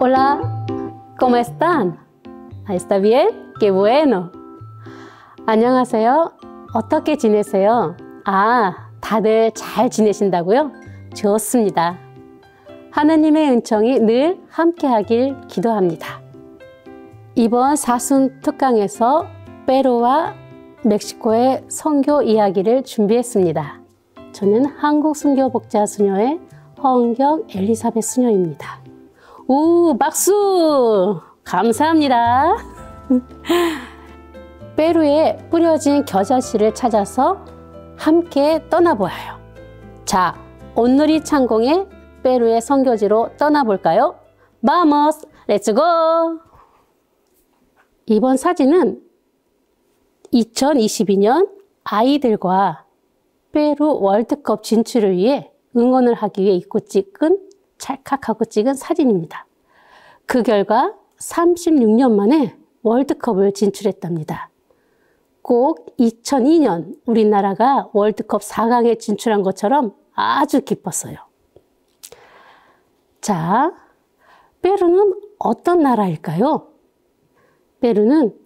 Hola, ¿cómo están? ¿Está bien? ¡Qué bueno! 안녕하세요. 어떻게 지내세요? 다들 잘 지내신다고요? 좋습니다. 하느님의 은총이 늘 함께하길 기도합니다. 이번 사순 특강에서 페루와 멕시코의 선교 이야기를 준비했습니다. 저는 한국 순교 복자 수녀의 허은경 엘리사벳 수녀입니다. 오, 박수! 감사합니다. 페루에 뿌려진 겨자씨를 찾아서 함께 떠나보아요. 자, 온누리 창공의 페루의 선교지로 떠나볼까요? Vamos! Let's go! 이번 사진은 2022년 아이들과 페루 월드컵 진출을 위해 응원을 하기 위해 입고 찍은 찰칵하고 찍은 사진입니다. 그 결과 36년 만에 월드컵을 진출했답니다. 꼭 2002년 우리나라가 월드컵 4강에 진출한 것처럼 아주 기뻤어요. 자, 페루는 어떤 나라일까요? 페루는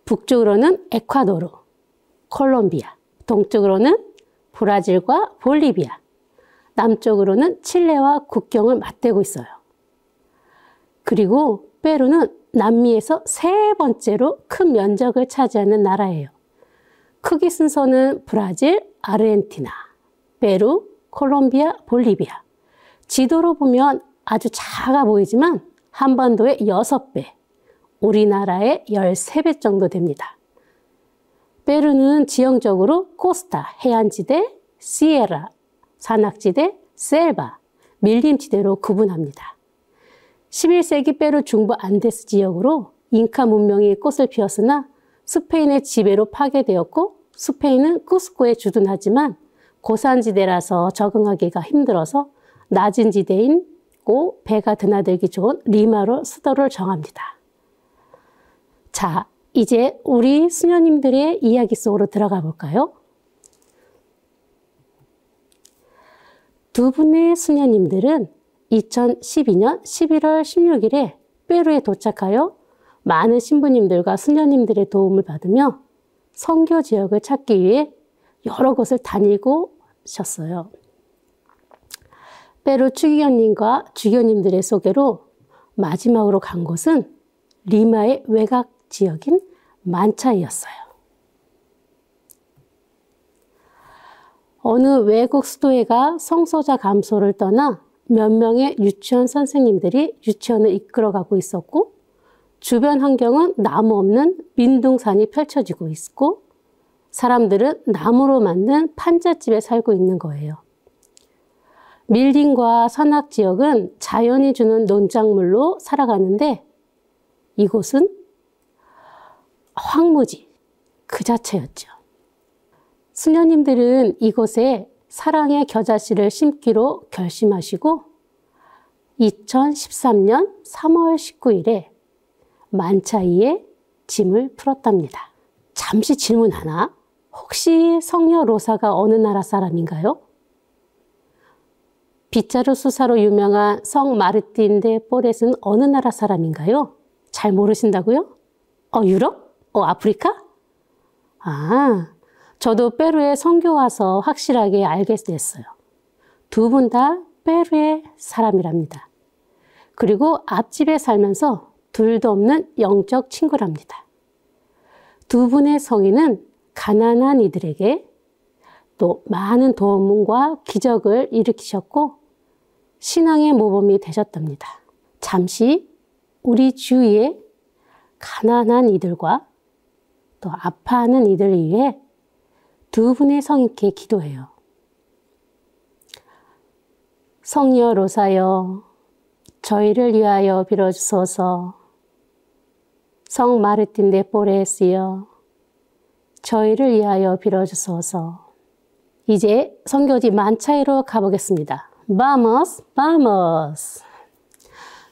북쪽으로는 에콰도르, 콜롬비아, 동쪽으로는 브라질과 볼리비아, 남쪽으로는 칠레와 국경을 맞대고 있어요. 그리고 페루는 남미에서 세 번째로 큰 면적을 차지하는 나라예요. 크기 순서는 브라질, 아르헨티나, 페루, 콜롬비아, 볼리비아. 지도로 보면 아주 작아 보이지만 한반도의 6배, 우리나라의 13배 정도 됩니다. 페루는 지형적으로 코스타, 해안지대, 시에라, 산악지대, 셀바, 밀림지대로 구분합니다. 11세기 페루 중부 안데스 지역으로 잉카 문명이 꽃을 피웠으나 스페인의 지배로 파괴되었고 스페인은 쿠스코에 주둔하지만 고산지대라서 적응하기가 힘들어서 낮은 지대이고 배가 드나들기 좋은 리마로 수도를 정합니다. 자, 이제 우리 수녀님들의 이야기 속으로 들어가 볼까요? 두 분의 수녀님들은 2012년 11월 16일에 페루에 도착하여 많은 신부님들과 수녀님들의 도움을 받으며 선교 지역을 찾기 위해 여러 곳을 다니고 오셨어요. 페루 추기경님과 주교님들의 소개로 마지막으로 간 곳은 리마의 외곽 지역인 만차이였어요. 어느 외국 수도회가 성소자 감소를 떠나 몇 명의 유치원 선생님들이 유치원을 이끌어가고 있었고 주변 환경은 나무 없는 민둥산이 펼쳐지고 있고 사람들은 나무로 만든 판잣집에 살고 있는 거예요. 밀림과 산악 지역은 자연이 주는 농작물로 살아가는데 이곳은 황무지 그 자체였죠. 수녀님들은 이곳에 사랑의 겨자씨를 심기로 결심하시고 2013년 3월 19일에 만차이에 짐을 풀었답니다. 잠시 질문 하나. 혹시 성녀 로사가 어느 나라 사람인가요? 빗자루 수사로 유명한 성 마르틴 데 포렛은 어느 나라 사람인가요? 잘 모르신다고요? 유럽? 아프리카? 저도 페루에 선교 와서 확실하게 알게 됐어요. 두 분 다 페루의 사람이랍니다. 그리고 앞집에 살면서 둘도 없는 영적 친구랍니다. 두 분의 성인은 가난한 이들에게 또 많은 도움과 기적을 일으키셨고 신앙의 모범이 되셨답니다. 잠시 우리 주위에 가난한 이들과 또 아파하는 이들을 위해 두 분의 성인께 기도해요. 성녀 로사여, 저희를 위하여 빌어주소서. 성 마르틴 데 포레스여, 저희를 위하여 빌어주소서. 이제 선교지 만차이로 가보겠습니다. Vamos, vamos.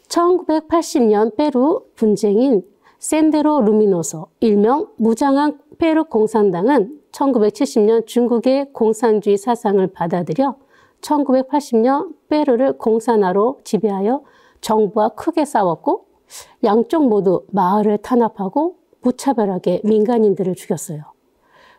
1980년 페루 분쟁인 센데로 루미노소, 일명 무장한 페루 공산당은 1970년 중국의 공산주의 사상을 받아들여 1980년 페루를 공산화로 지배하여 정부와 크게 싸웠고 양쪽 모두 마을을 탄압하고 무차별하게 민간인들을 죽였어요.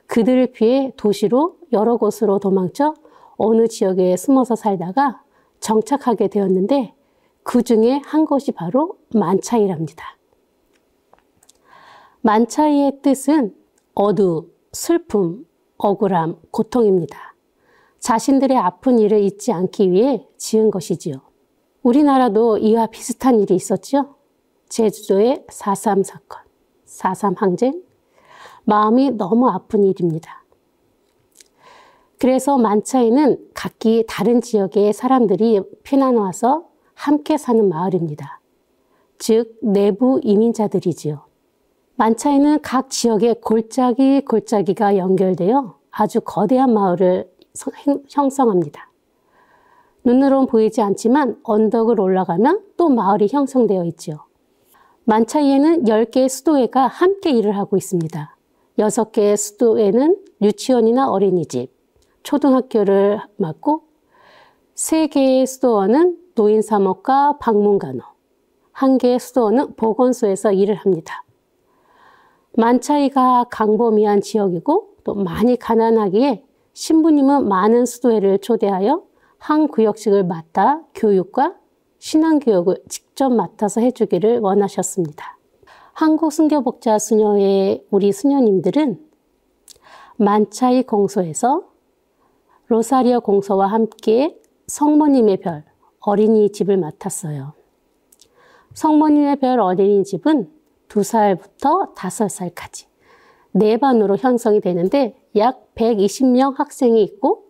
그들을 피해 도시로 여러 곳으로 도망쳐 어느 지역에 숨어서 살다가 정착하게 되었는데 그 중에 한 곳이 바로 만차이랍니다. 만차이의 뜻은 어두, 슬픔, 억울함, 고통입니다. 자신들의 아픈 일을 잊지 않기 위해 지은 것이지요. 우리나라도 이와 비슷한 일이 있었죠. 제주도의 4.3 사건, 4.3 항쟁, 마음이 너무 아픈 일입니다. 그래서 만차이는 각기 다른 지역의 사람들이 피난 와서 함께 사는 마을입니다. 즉 내부 이민자들이지요. 만차이는 각 지역의 골짜기가 연결되어 아주 거대한 마을을 형성합니다. 눈으로는 보이지 않지만 언덕을 올라가면 또 마을이 형성되어 있지요. 만차이에는 10개의 수도회가 함께 일을 하고 있습니다. 6개의 수도회는 유치원이나 어린이집, 초등학교를 맡고 3개의 수도원은 노인사목과 방문간호, 1개의 수도원은 보건소에서 일을 합니다. 만차이가 강범위한 지역이고 또 많이 가난하기에 신부님은 많은 수도회를 초대하여 한 구역씩을 맡아 교육과 신앙교육을 직접 맡아서 해주기를 원하셨습니다. 한국 순교복자 수녀회 우리 수녀님들은 만차이 공소에서 로사리오 공소와 함께 성모님의 별 어린이집을 맡았어요. 성모님의 별 어린이집은 2살부터 5살까지 4반으로 형성이 되는데 약 120명 학생이 있고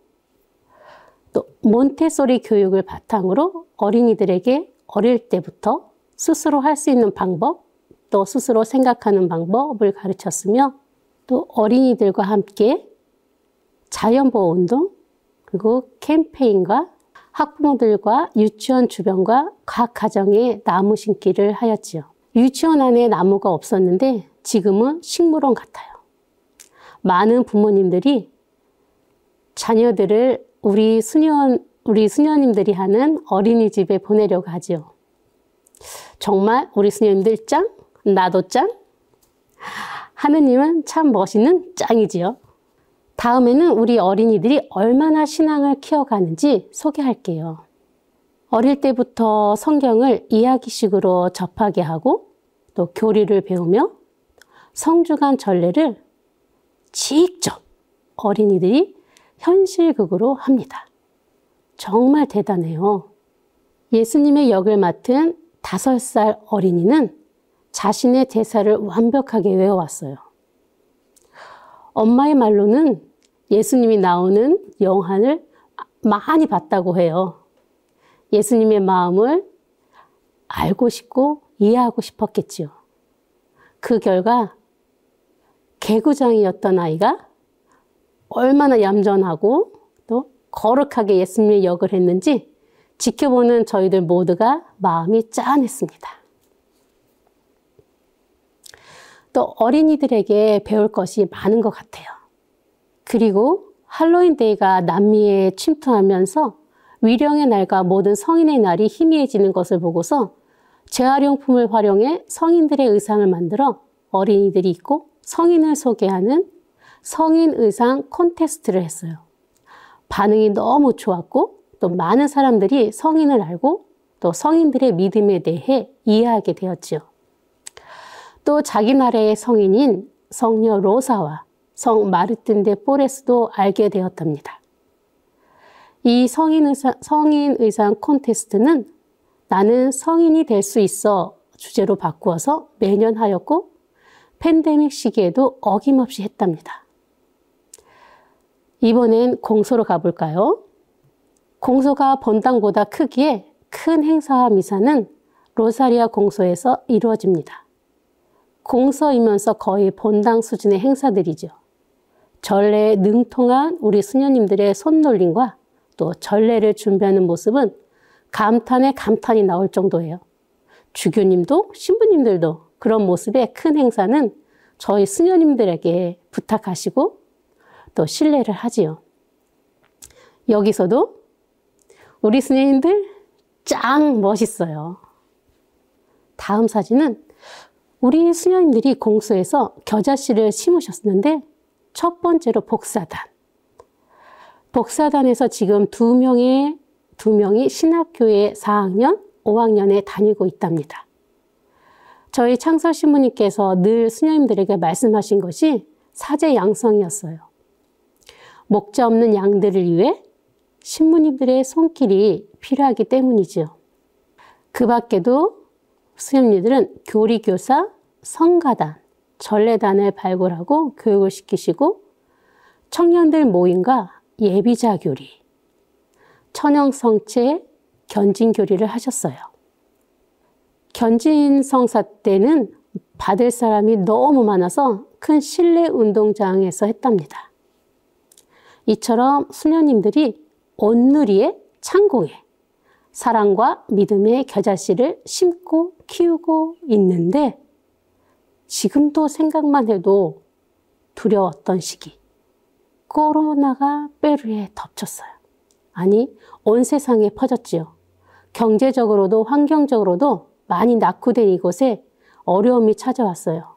또 몬테소리 교육을 바탕으로 어린이들에게 어릴 때부터 스스로 할 수 있는 방법, 또 스스로 생각하는 방법을 가르쳤으며 또 어린이들과 함께 자연보호운동, 그리고 캠페인과 학부모들과 유치원 주변과 각 가정에 나무 심기를 하였지요. 유치원 안에 나무가 없었는데 지금은 식물원 같아요. 많은 부모님들이 자녀들을 우리 수녀님들이 하는 어린이집에 보내려고 하지요. 정말 우리 수녀님들 짱? 나도 짱? 하느님은 참 멋있는 짱이지요. 다음에는 우리 어린이들이 얼마나 신앙을 키워가는지 소개할게요. 어릴 때부터 성경을 이야기식으로 접하게 하고 또 교리를 배우며 성주간 전례를 직접 어린이들이 현실극으로 합니다. 정말 대단해요. 예수님의 역을 맡은 5살 어린이는 자신의 대사를 완벽하게 외워왔어요. 엄마의 말로는 예수님이 나오는 영화를 많이 봤다고 해요. 예수님의 마음을 알고 싶고 이해하고 싶었겠지요. 그 결과 개구장이었던 아이가 얼마나 얌전하고 또 거룩하게 예수님의 역을 했는지 지켜보는 저희들 모두가 마음이 짠했습니다. 또 어린이들에게 배울 것이 많은 것 같아요. 그리고 할로윈데이가 남미에 침투하면서 위령의 날과 모든 성인의 날이 희미해지는 것을 보고서 재활용품을 활용해 성인들의 의상을 만들어 어린이들이 입고 성인을 소개하는 성인 의상 콘테스트를 했어요. 반응이 너무 좋았고 또 많은 사람들이 성인을 알고 또 성인들의 믿음에 대해 이해하게 되었지요. 또 자기 나라의 성인인 성녀 로사와 성 마르틴 데 포레스도 알게 되었답니다. 이 성인 의상 콘테스트는 나는 성인이 될 수 있어 주제로 바꾸어서 매년 하였고 팬데믹 시기에도 어김없이 했답니다. 이번엔 공소로 가볼까요? 공소가 본당보다 크기에 큰 행사와 미사는 로사리아 공소에서 이루어집니다. 공서이면서 거의 본당 수준의 행사들이죠. 전례에 능통한 우리 수녀님들의 손놀림과 또 전례를 준비하는 모습은 감탄에 감탄이 나올 정도예요. 주교님도 신부님들도 그런 모습의 큰 행사는 저희 수녀님들에게 부탁하시고 또 신뢰를 하지요. 여기서도 우리 수녀님들 짱 멋있어요. 다음 사진은 우리 수녀님들이 공소에서 겨자씨를 심으셨는데 첫 번째로 복사단. 복사단에서 지금 두 명이 신학교에 4학년, 5학년에 다니고 있답니다. 저희 창설 신부님께서 늘 수녀님들에게 말씀하신 것이 사제 양성이었어요. 목자 없는 양들을 위해 신부님들의 손길이 필요하기 때문이지요. 그 밖에도 수녀님들은 교리교사, 성가단, 전례단을 발굴하고 교육을 시키시고 청년들 모임과 예비자 교리, 천영성체, 견진교리를 하셨어요. 견진성사 때는 받을 사람이 너무 많아서 큰 실내 운동장에서 했답니다. 이처럼 수녀님들이 온누리의 창고에 사랑과 믿음의 겨자씨를 심고 키우고 있는데 지금도 생각만 해도 두려웠던 시기. 코로나가 페루에 덮쳤어요. 아니, 온 세상에 퍼졌지요. 경제적으로도 환경적으로도 많이 낙후된 이곳에 어려움이 찾아왔어요.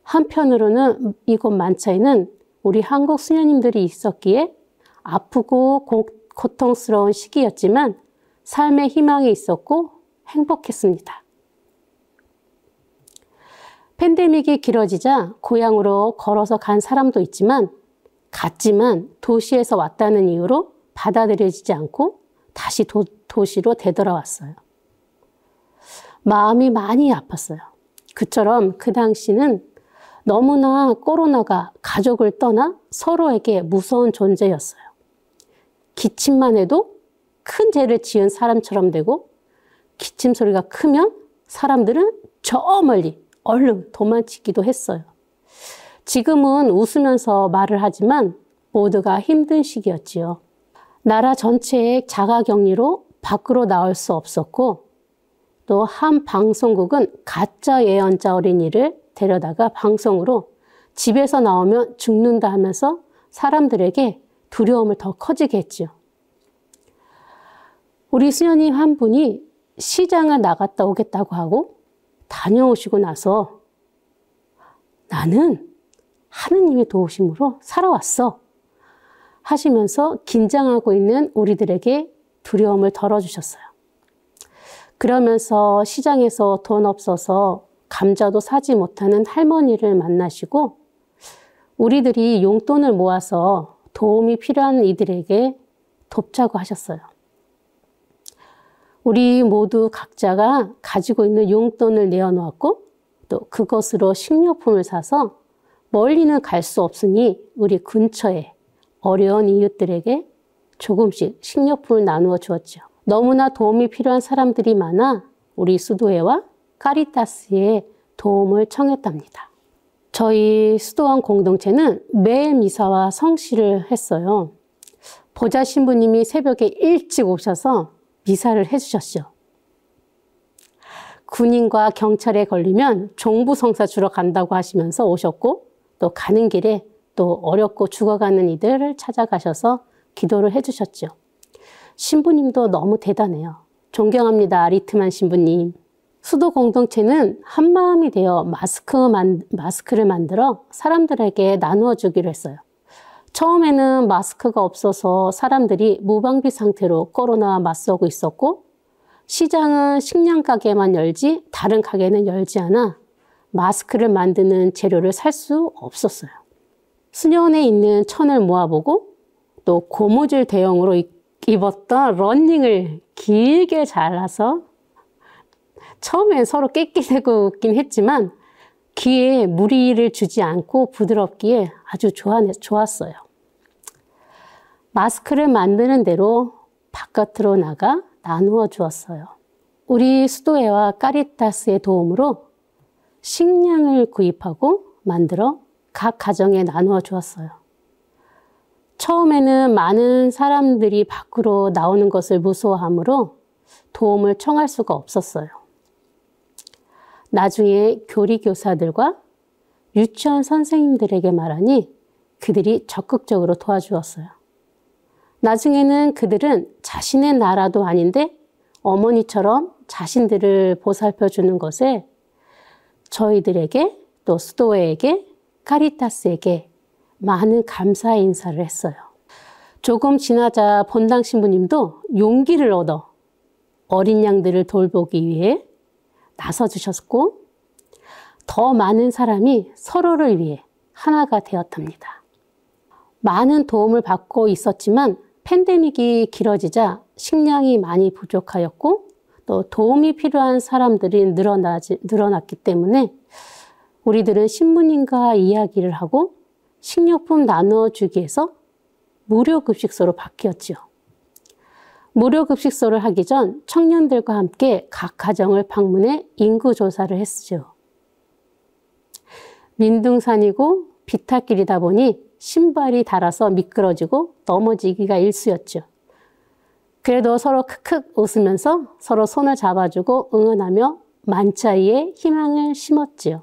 한편으로는 이곳 만차에는 우리 한국 수녀님들이 있었기에 아프고 고통스러운 시기였지만 삶의 희망이 있었고 행복했습니다. 팬데믹이 길어지자 고향으로 걸어서 간 사람도 갔지만 도시에서 왔다는 이유로 받아들여지지 않고 다시 도시로 되돌아왔어요. 마음이 많이 아팠어요. 그처럼 그 당시는 너무나 코로나가 가족을 떠나 서로에게 무서운 존재였어요. 기침만 해도 큰 죄를 지은 사람처럼 되고 기침 소리가 크면 사람들은 저 멀리 얼른 도망치기도 했어요. 지금은 웃으면서 말을 하지만 모두가 힘든 시기였지요. 나라 전체의 자가격리로 밖으로 나올 수 없었고 또 한 방송국은 가짜 예언자 어린이를 데려다가 방송으로 집에서 나오면 죽는다 하면서 사람들에게 두려움을 더 커지게 했지요. 우리 수녀님 한 분이 시장을 나갔다 오겠다고 하고 다녀오시고 나서 나는 하느님의 도우심으로 살아왔어 하시면서 긴장하고 있는 우리들에게 두려움을 덜어주셨어요. 그러면서 시장에서 돈 없어서 감자도 사지 못하는 할머니를 만나시고 우리들이 용돈을 모아서 도움이 필요한 이들에게 돕자고 하셨어요. 우리 모두 각자가 가지고 있는 용돈을 내어놓았고 또 그것으로 식료품을 사서 멀리는 갈 수 없으니 우리 근처에 어려운 이웃들에게 조금씩 식료품을 나누어 주었죠. 너무나 도움이 필요한 사람들이 많아 우리 수도회와 카리타스에 도움을 청했답니다. 저희 수도원 공동체는 매일 미사와 성시를 했어요. 보좌 신부님이 새벽에 일찍 오셔서 미사를 해주셨죠. 군인과 경찰에 걸리면 종부성사 주러 간다고 하시면서 오셨고 또 가는 길에 또 어렵고 죽어가는 이들을 찾아가셔서 기도를 해주셨죠. 신부님도 너무 대단해요. 존경합니다. 리트만 신부님. 수도 공동체는 한마음이 되어 마스크를 만들어 사람들에게 나누어 주기로 했어요. 처음에는 마스크가 없어서 사람들이 무방비 상태로 코로나와 맞서고 있었고 시장은 식량 가게만 열지 다른 가게는 열지 않아 마스크를 만드는 재료를 살 수 없었어요. 수녀원에 있는 천을 모아보고 또 고무줄 대용으로 입었던 러닝을 길게 잘라서 처음엔 서로 낄낄대고 웃긴 했지만 귀에 무리를 주지 않고 부드럽기에 아주 좋았어요. 마스크를 만드는 대로 바깥으로 나가 나누어 주었어요. 우리 수도회와 카리타스의 도움으로 식량을 구입하고 만들어 각 가정에 나누어 주었어요. 처음에는 많은 사람들이 밖으로 나오는 것을 무서워하므로 도움을 청할 수가 없었어요. 나중에 교리교사들과 유치원 선생님들에게 말하니 그들이 적극적으로 도와주었어요. 나중에는 그들은 자신의 나라도 아닌데 어머니처럼 자신들을 보살펴 주는 것에 저희들에게 또 수도회에게 카리타스에게 많은 감사의 인사를 했어요. 조금 지나자 본당 신부님도 용기를 얻어 어린 양들을 돌보기 위해 나서주셨고 더 많은 사람이 서로를 위해 하나가 되었답니다. 많은 도움을 받고 있었지만 팬데믹이 길어지자 식량이 많이 부족하였고 또 도움이 필요한 사람들이 늘어났기 때문에 우리들은 신부님과 이야기를 하고 식료품 나눠주기 위해서 무료급식소로 바뀌었지요. 무료급식소를 하기 전 청년들과 함께 각 가정을 방문해 인구조사를 했죠. 민둥산이고 비탈길이다 보니 신발이 닳아서 미끄러지고 넘어지기가 일쑤였죠. 그래도 서로 크크 웃으면서 서로 손을 잡아주고 응원하며 만차이에 희망을 심었지요.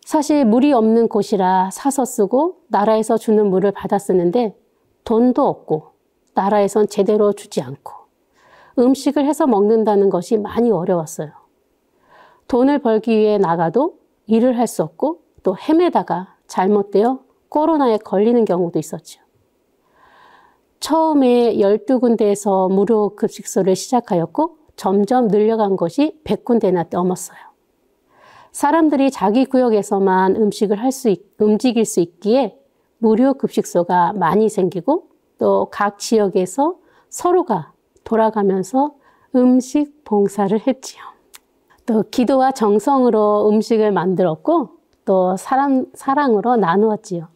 사실 물이 없는 곳이라 사서 쓰고 나라에서 주는 물을 받아 쓰는데 돈도 없고 나라에선 제대로 주지 않고 음식을 해서 먹는다는 것이 많이 어려웠어요. 돈을 벌기 위해 나가도 일을 할 수 없고 또 헤매다가 잘못되어 코로나에 걸리는 경우도 있었죠. 처음에 12군데에서 무료 급식소를 시작하였고 점점 늘려간 것이 100군데나 넘었어요. 사람들이 자기 구역에서만 움직일 수 있기에 무료 급식소가 많이 생기고 또 각 지역에서 서로가 돌아가면서 음식 봉사를 했지요. 또 기도와 정성으로 음식을 만들었고 또 사랑으로 나누었지요.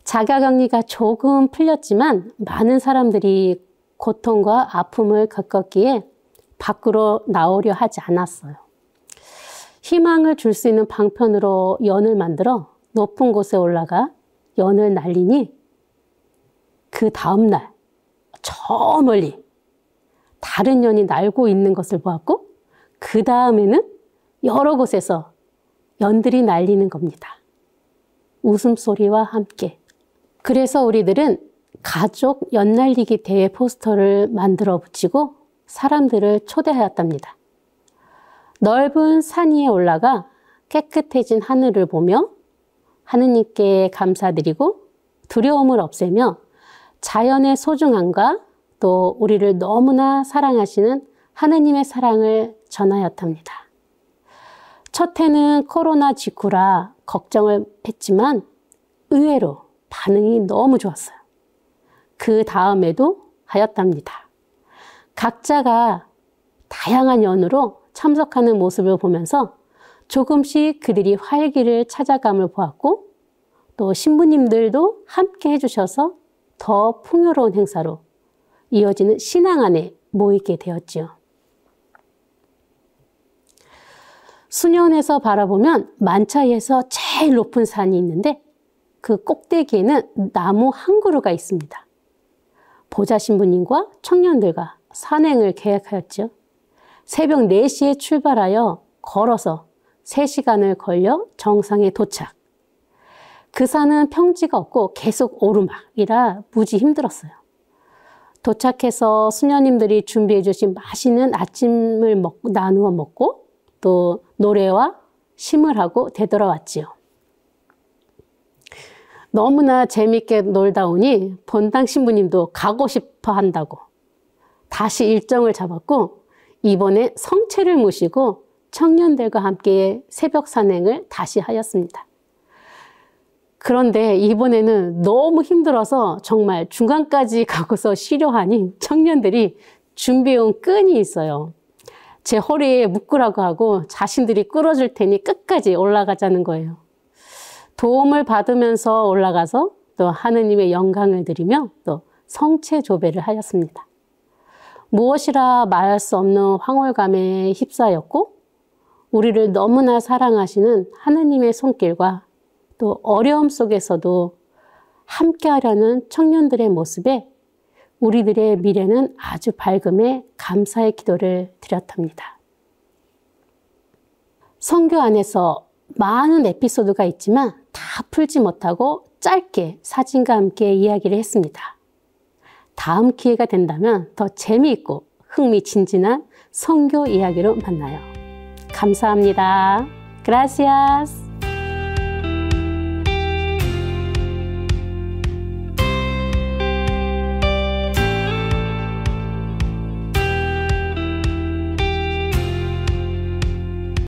자가격리가 조금 풀렸지만 많은 사람들이 고통과 아픔을 겪었기에 밖으로 나오려 하지 않았어요. 희망을 줄 수 있는 방편으로 연을 만들어 높은 곳에 올라가 연을 날리니 그 다음날 저 멀리 다른 연이 날고 있는 것을 보았고 그 다음에는 여러 곳에서 연들이 날리는 겁니다. 웃음소리와 함께. 그래서 우리들은 가족 연날리기 대회 포스터를 만들어 붙이고 사람들을 초대하였답니다. 넓은 산 위에 올라가 깨끗해진 하늘을 보며 하느님께 감사드리고 두려움을 없애며 자연의 소중함과 또 우리를 너무나 사랑하시는 하느님의 사랑을 전하였답니다. 첫 해는 코로나 직후라 걱정을 했지만 의외로 반응이 너무 좋았어요. 그 다음에도 하였답니다. 각자가 다양한 연으로 참석하는 모습을 보면서 조금씩 그들이 활기를 찾아감을 보았고 또 신부님들도 함께 해주셔서 더 풍요로운 행사로 이어지는 신앙 안에 모이게 되었지요. 수년에서 바라보면 만차이에서 제일 높은 산이 있는데 그 꼭대기에는 나무 한 그루가 있습니다. 보좌 신부님과 청년들과 산행을 계획하였죠. 새벽 4시에 출발하여 걸어서 3시간을 걸려 정상에 도착. 그 산은 평지가 없고 계속 오르막이라 무지 힘들었어요. 도착해서 수녀님들이 준비해 주신 맛있는 아침을 나누어 먹고 또 노래와 심을 하고 되돌아왔지요. 너무나 재밌게 놀다 오니 본당 신부님도 가고 싶어 한다고 다시 일정을 잡았고 이번에 성체를 모시고 청년들과 함께 새벽 산행을 다시 하였습니다. 그런데 이번에는 너무 힘들어서 정말 중간까지 가고서 쉬려 하니 청년들이 준비해온 끈이 있어요. 제 허리에 묶으라고 하고 자신들이 끌어줄 테니 끝까지 올라가자는 거예요. 도움을 받으면서 올라가서 또 하느님의 영광을 드리며 또 성체 조배를 하였습니다. 무엇이라 말할 수 없는 황홀감에 휩싸였고 우리를 너무나 사랑하시는 하느님의 손길과 또 어려움 속에서도 함께하려는 청년들의 모습에 우리들의 미래는 아주 밝음에 감사의 기도를 드렸답니다. 선교 안에서 많은 에피소드가 있지만 다 풀지 못하고 짧게 사진과 함께 이야기를 했습니다. 다음 기회가 된다면 더 재미있고 흥미진진한 선교 이야기로 만나요. 감사합니다. Gracias.